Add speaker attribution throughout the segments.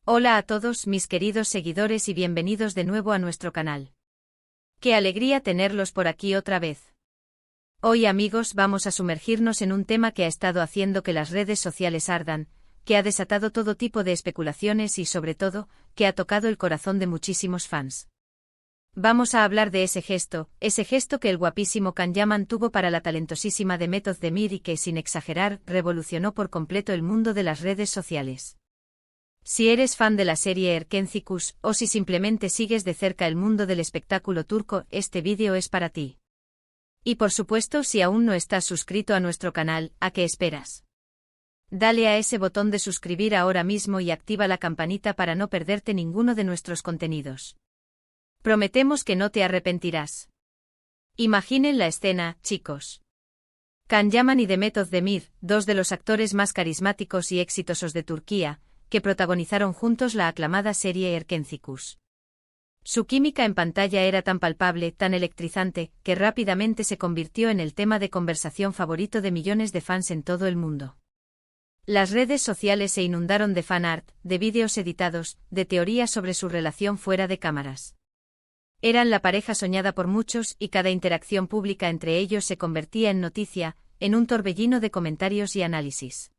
Speaker 1: Hola a todos mis queridos seguidores y bienvenidos de nuevo a nuestro canal. ¡Qué alegría tenerlos por aquí otra vez! Hoy amigos vamos a sumergirnos en un tema que ha estado haciendo que las redes sociales ardan, que ha desatado todo tipo de especulaciones y sobre todo, que ha tocado el corazón de muchísimos fans. Vamos a hablar de ese gesto que el guapísimo Can Yaman tuvo para la talentosísima Demet Özdemir y que, sin exagerar, revolucionó por completo el mundo de las redes sociales. Si eres fan de la serie Erkenci o si simplemente sigues de cerca el mundo del espectáculo turco, este vídeo es para ti. Y por supuesto, si aún no estás suscrito a nuestro canal, ¿a qué esperas? Dale a ese botón de suscribir ahora mismo y activa la campanita para no perderte ninguno de nuestros contenidos. Prometemos que no te arrepentirás. Imaginen la escena, chicos. Can Yaman y Demet Özdemir, dos de los actores más carismáticos y exitosos de Turquía, que protagonizaron juntos la aclamada serie Erkenci. Su química en pantalla era tan palpable, tan electrizante, que rápidamente se convirtió en el tema de conversación favorito de millones de fans en todo el mundo. Las redes sociales se inundaron de fanart, de vídeos editados, de teorías sobre su relación fuera de cámaras. Eran la pareja soñada por muchos y cada interacción pública entre ellos se convertía en noticia, en un torbellino de comentarios y análisis.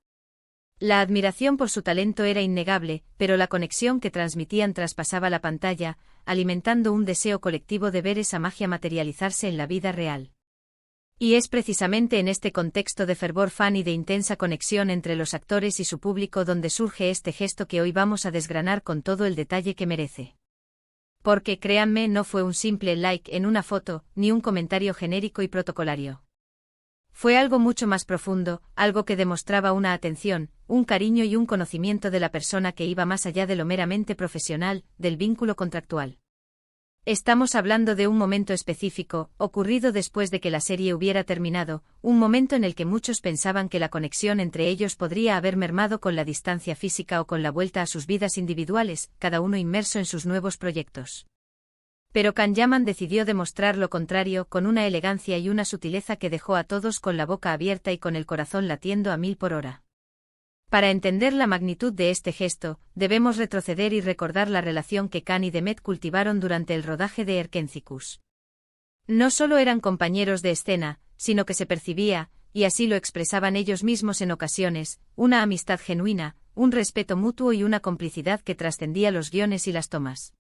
Speaker 1: La admiración por su talento era innegable, pero la conexión que transmitían traspasaba la pantalla, alimentando un deseo colectivo de ver esa magia materializarse en la vida real. Y es precisamente en este contexto de fervor fan y de intensa conexión entre los actores y su público donde surge este gesto que hoy vamos a desgranar con todo el detalle que merece. Porque, créanme, no fue un simple like en una foto, ni un comentario genérico y protocolario. Fue algo mucho más profundo, algo que demostraba una atención, un cariño y un conocimiento de la persona que iba más allá de lo meramente profesional, del vínculo contractual. Estamos hablando de un momento específico, ocurrido después de que la serie hubiera terminado, un momento en el que muchos pensaban que la conexión entre ellos podría haber mermado con la distancia física o con la vuelta a sus vidas individuales, cada uno inmerso en sus nuevos proyectos. Pero Can Yaman decidió demostrar lo contrario con una elegancia y una sutileza que dejó a todos con la boca abierta y con el corazón latiendo a 1000 por hora. Para entender la magnitud de este gesto, debemos retroceder y recordar la relación que Can y Demet cultivaron durante el rodaje de Erkenci. No solo eran compañeros de escena, sino que se percibía, y así lo expresaban ellos mismos en ocasiones, una amistad genuina, un respeto mutuo y una complicidad que trascendía los guiones y las tomas.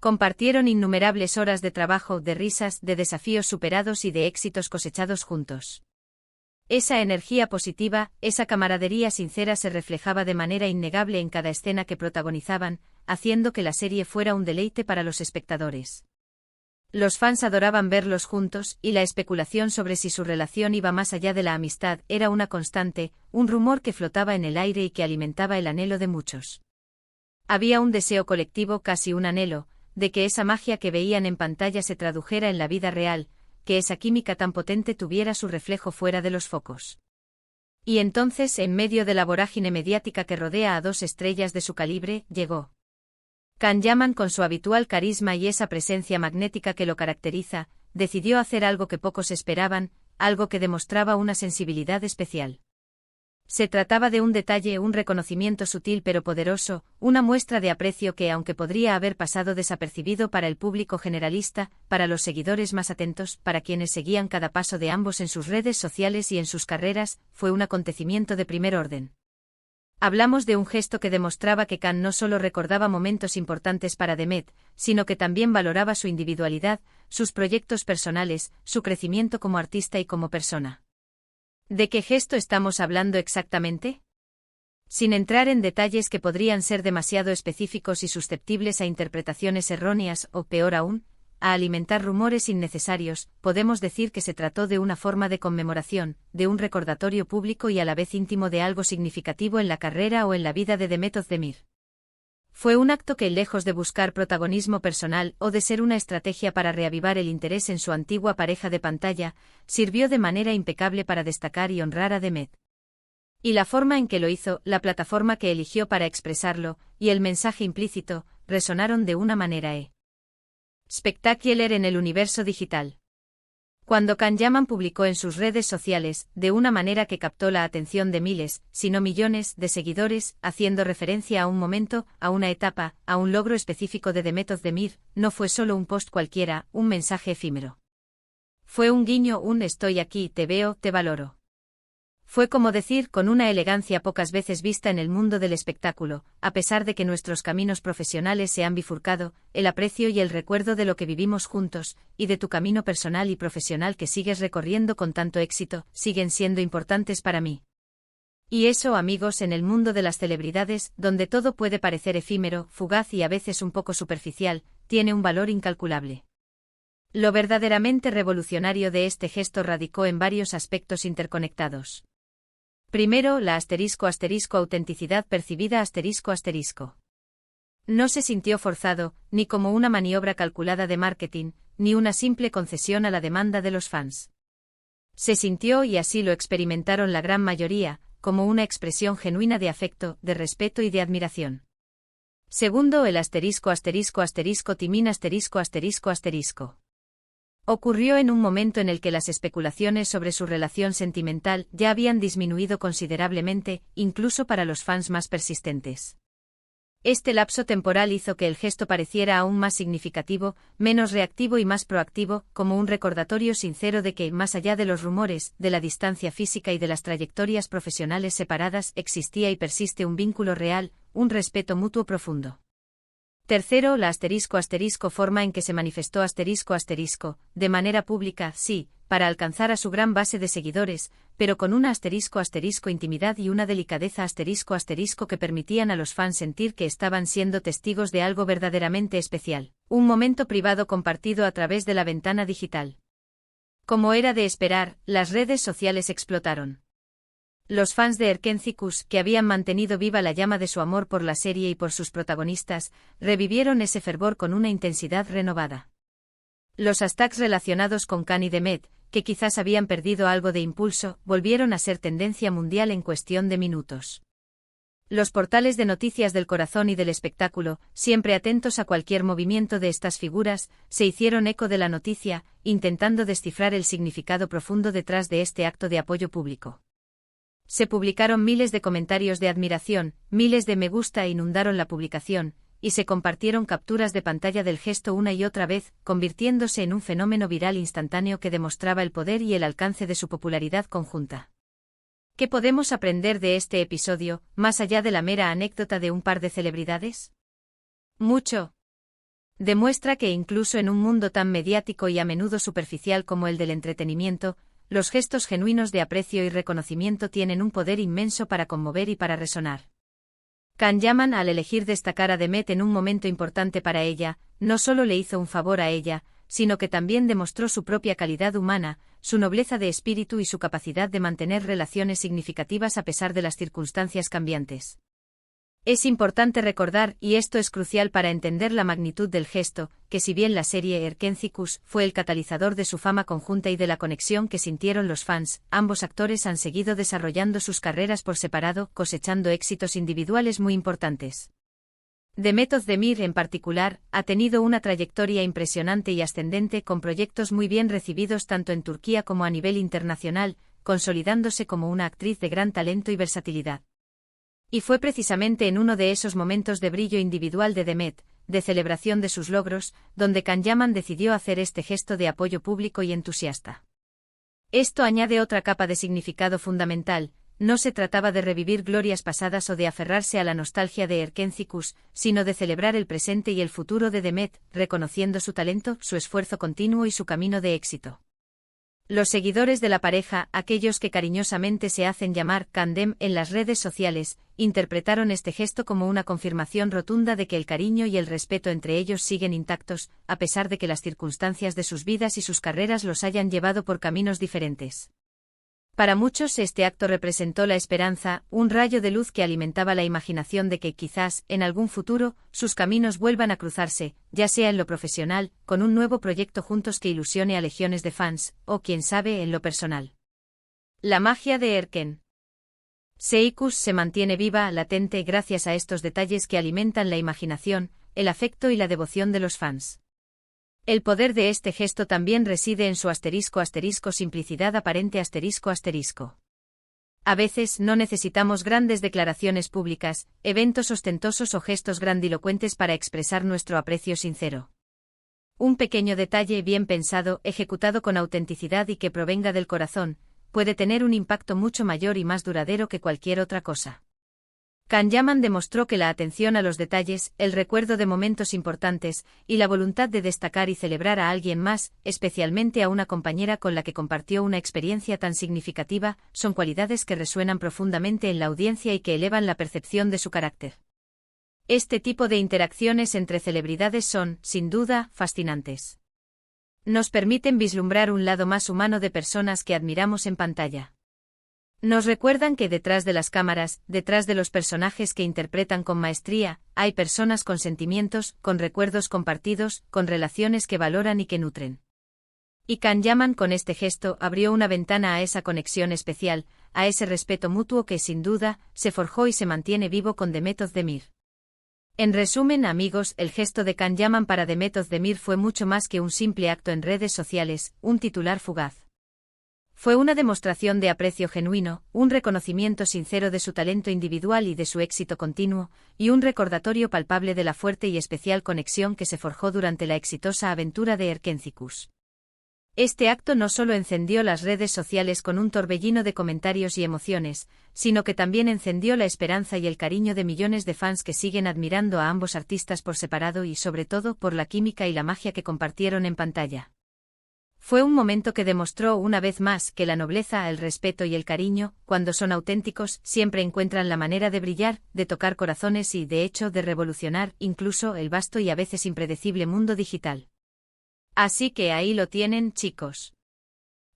Speaker 1: Compartieron innumerables horas de trabajo, de risas, de desafíos superados y de éxitos cosechados juntos. Esa energía positiva, esa camaradería sincera se reflejaba de manera innegable en cada escena que protagonizaban, haciendo que la serie fuera un deleite para los espectadores. Los fans adoraban verlos juntos, y la especulación sobre si su relación iba más allá de la amistad era una constante, un rumor que flotaba en el aire y que alimentaba el anhelo de muchos. Había un deseo colectivo, casi un anhelo, de que esa magia que veían en pantalla se tradujera en la vida real, que esa química tan potente tuviera su reflejo fuera de los focos. Y entonces, en medio de la vorágine mediática que rodea a dos estrellas de su calibre, llegó Can Yaman con su habitual carisma y esa presencia magnética que lo caracteriza, decidió hacer algo que pocos esperaban, algo que demostraba una sensibilidad especial. Se trataba de un detalle, un reconocimiento sutil pero poderoso, una muestra de aprecio que, aunque podría haber pasado desapercibido para el público generalista, para los seguidores más atentos, para quienes seguían cada paso de ambos en sus redes sociales y en sus carreras, fue un acontecimiento de primer orden. Hablamos de un gesto que demostraba que Can no solo recordaba momentos importantes para Demet, sino que también valoraba su individualidad, sus proyectos personales, su crecimiento como artista y como persona. ¿De qué gesto estamos hablando exactamente? Sin entrar en detalles que podrían ser demasiado específicos y susceptibles a interpretaciones erróneas o, peor aún, a alimentar rumores innecesarios, podemos decir que se trató de una forma de conmemoración, de un recordatorio público y a la vez íntimo de algo significativo en la carrera o en la vida de Demet Özdemir. Fue un acto que, lejos de buscar protagonismo personal o de ser una estrategia para reavivar el interés en su antigua pareja de pantalla, sirvió de manera impecable para destacar y honrar a Demet. Y la forma en que lo hizo, la plataforma que eligió para expresarlo, y el mensaje implícito, resonaron de una manera spectacular en el universo digital. Cuando Kanyaman publicó en sus redes sociales, de una manera que captó la atención de miles, si no millones, de seguidores, haciendo referencia a un momento, a una etapa, a un logro específico de Demet Özdemir, no fue solo un post cualquiera, un mensaje efímero. Fue un guiño, un estoy aquí, te veo, te valoro. Fue como decir con una elegancia pocas veces vista en el mundo del espectáculo, a pesar de que nuestros caminos profesionales se han bifurcado, el aprecio y el recuerdo de lo que vivimos juntos, y de tu camino personal y profesional que sigues recorriendo con tanto éxito, siguen siendo importantes para mí. Y eso, amigos, en el mundo de las celebridades, donde todo puede parecer efímero, fugaz y a veces un poco superficial, tiene un valor incalculable. Lo verdaderamente revolucionario de este gesto radicó en varios aspectos interconectados. Primero, la autenticidad percibida No se sintió forzado, ni como una maniobra calculada de marketing, ni una simple concesión a la demanda de los fans. Se sintió, y así lo experimentaron la gran mayoría, como una expresión genuina de afecto, de respeto y de admiración. Segundo, el Timin Ocurrió en un momento en el que las especulaciones sobre su relación sentimental ya habían disminuido considerablemente, incluso para los fans más persistentes. Este lapso temporal hizo que el gesto pareciera aún más significativo, menos reactivo y más proactivo, como un recordatorio sincero de que, más allá de los rumores, de la distancia física y de las trayectorias profesionales separadas, existía y persiste un vínculo real, un respeto mutuo profundo. Tercero, la forma en que se manifestó de manera pública, sí, para alcanzar a su gran base de seguidores, pero con una intimidad y una delicadeza que permitían a los fans sentir que estaban siendo testigos de algo verdaderamente especial, un momento privado compartido a través de la ventana digital. Como era de esperar, las redes sociales explotaron. Los fans de Erkenzicus, que habían mantenido viva la llama de su amor por la serie y por sus protagonistas, revivieron ese fervor con una intensidad renovada. Los hashtags relacionados con Kan y Demet, que quizás habían perdido algo de impulso, volvieron a ser tendencia mundial en cuestión de minutos. Los portales de noticias del corazón y del espectáculo, siempre atentos a cualquier movimiento de estas figuras, se hicieron eco de la noticia, intentando descifrar el significado profundo detrás de este acto de apoyo público. Se publicaron miles de comentarios de admiración, miles de me gusta inundaron la publicación, y se compartieron capturas de pantalla del gesto una y otra vez, convirtiéndose en un fenómeno viral instantáneo que demostraba el poder y el alcance de su popularidad conjunta. ¿Qué podemos aprender de este episodio, más allá de la mera anécdota de un par de celebridades? Mucho. Demuestra que incluso en un mundo tan mediático y a menudo superficial como el del entretenimiento, los gestos genuinos de aprecio y reconocimiento tienen un poder inmenso para conmover y para resonar. Kanyaman, al elegir destacar a Demet en un momento importante para ella, no solo le hizo un favor a ella, sino que también demostró su propia calidad humana, su nobleza de espíritu y su capacidad de mantener relaciones significativas a pesar de las circunstancias cambiantes. Es importante recordar, y esto es crucial para entender la magnitud del gesto, que si bien la serie Erkenzicus fue el catalizador de su fama conjunta y de la conexión que sintieron los fans, ambos actores han seguido desarrollando sus carreras por separado, cosechando éxitos individuales muy importantes. Demet Özdemir, en particular, ha tenido una trayectoria impresionante y ascendente con proyectos muy bien recibidos tanto en Turquía como a nivel internacional, consolidándose como una actriz de gran talento y versatilidad. Y fue precisamente en uno de esos momentos de brillo individual de Demet, de celebración de sus logros, donde Kanyaman decidió hacer este gesto de apoyo público y entusiasta. Esto añade otra capa de significado fundamental. No se trataba de revivir glorias pasadas o de aferrarse a la nostalgia de Erkenzicus, sino de celebrar el presente y el futuro de Demet, reconociendo su talento, su esfuerzo continuo y su camino de éxito. Los seguidores de la pareja, aquellos que cariñosamente se hacen llamar Kandem en las redes sociales, interpretaron este gesto como una confirmación rotunda de que el cariño y el respeto entre ellos siguen intactos, a pesar de que las circunstancias de sus vidas y sus carreras los hayan llevado por caminos diferentes. Para muchos este acto representó la esperanza, un rayo de luz que alimentaba la imaginación de que quizás, en algún futuro, sus caminos vuelvan a cruzarse, ya sea en lo profesional, con un nuevo proyecto juntos que ilusione a legiones de fans, o quién sabe en lo personal. La magia de Erkenzicus se mantiene viva, latente gracias a estos detalles que alimentan la imaginación, el afecto y la devoción de los fans. El poder de este gesto también reside en su simplicidad aparente ***. A veces no necesitamos grandes declaraciones públicas, eventos ostentosos o gestos grandilocuentes para expresar nuestro aprecio sincero. Un pequeño detalle bien pensado, ejecutado con autenticidad y que provenga del corazón, puede tener un impacto mucho mayor y más duradero que cualquier otra cosa. Kanyaman demostró que la atención a los detalles, el recuerdo de momentos importantes, y la voluntad de destacar y celebrar a alguien más, especialmente a una compañera con la que compartió una experiencia tan significativa, son cualidades que resuenan profundamente en la audiencia y que elevan la percepción de su carácter. Este tipo de interacciones entre celebridades son, sin duda, fascinantes. Nos permiten vislumbrar un lado más humano de personas que admiramos en pantalla. Nos recuerdan que detrás de las cámaras, detrás de los personajes que interpretan con maestría, hay personas con sentimientos, con recuerdos compartidos, con relaciones que valoran y que nutren. Y Kanyaman con este gesto abrió una ventana a esa conexión especial, a ese respeto mutuo que sin duda, se forjó y se mantiene vivo con Demet Özdemir. En resumen, amigos, el gesto de Kanyaman para Demet Özdemir fue mucho más que un simple acto en redes sociales, un titular fugaz. Fue una demostración de aprecio genuino, un reconocimiento sincero de su talento individual y de su éxito continuo, y un recordatorio palpable de la fuerte y especial conexión que se forjó durante la exitosa aventura de Erkencikus. Este acto no solo encendió las redes sociales con un torbellino de comentarios y emociones, sino que también encendió la esperanza y el cariño de millones de fans que siguen admirando a ambos artistas por separado y sobre todo por la química y la magia que compartieron en pantalla. Fue un momento que demostró una vez más que la nobleza, el respeto y el cariño, cuando son auténticos, siempre encuentran la manera de brillar, de tocar corazones y, de hecho, de revolucionar, incluso, el vasto y a veces impredecible mundo digital. Así que ahí lo tienen, chicos.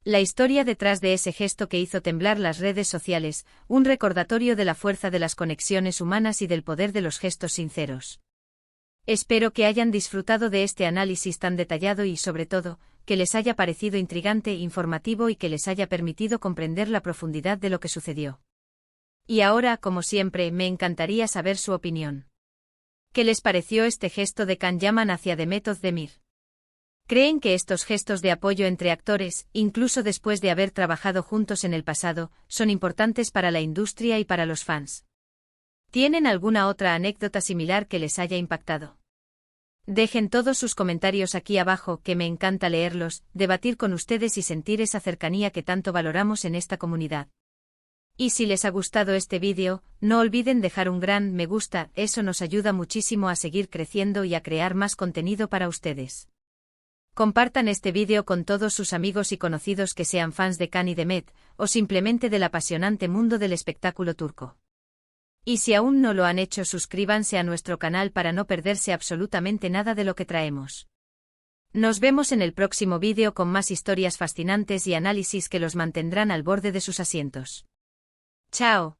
Speaker 1: La historia detrás de ese gesto que hizo temblar las redes sociales, un recordatorio de la fuerza de las conexiones humanas y del poder de los gestos sinceros. Espero que hayan disfrutado de este análisis tan detallado y, sobre todo, que les haya parecido intrigante, informativo y que les haya permitido comprender la profundidad de lo que sucedió. Y ahora, como siempre, me encantaría saber su opinión. ¿Qué les pareció este gesto de Kanyaman hacia Demet Özdemir? ¿Creen que estos gestos de apoyo entre actores, incluso después de haber trabajado juntos en el pasado, son importantes para la industria y para los fans? ¿Tienen alguna otra anécdota similar que les haya impactado? Dejen todos sus comentarios aquí abajo, que me encanta leerlos, debatir con ustedes y sentir esa cercanía que tanto valoramos en esta comunidad. Y si les ha gustado este vídeo, no olviden dejar un gran me gusta, eso nos ayuda muchísimo a seguir creciendo y a crear más contenido para ustedes. Compartan este vídeo con todos sus amigos y conocidos que sean fans de Kan y Demet, o simplemente del apasionante mundo del espectáculo turco. Y si aún no lo han hecho, suscríbanse a nuestro canal para no perderse absolutamente nada de lo que traemos. Nos vemos en el próximo vídeo con más historias fascinantes y análisis que los mantendrán al borde de sus asientos. ¡Chao!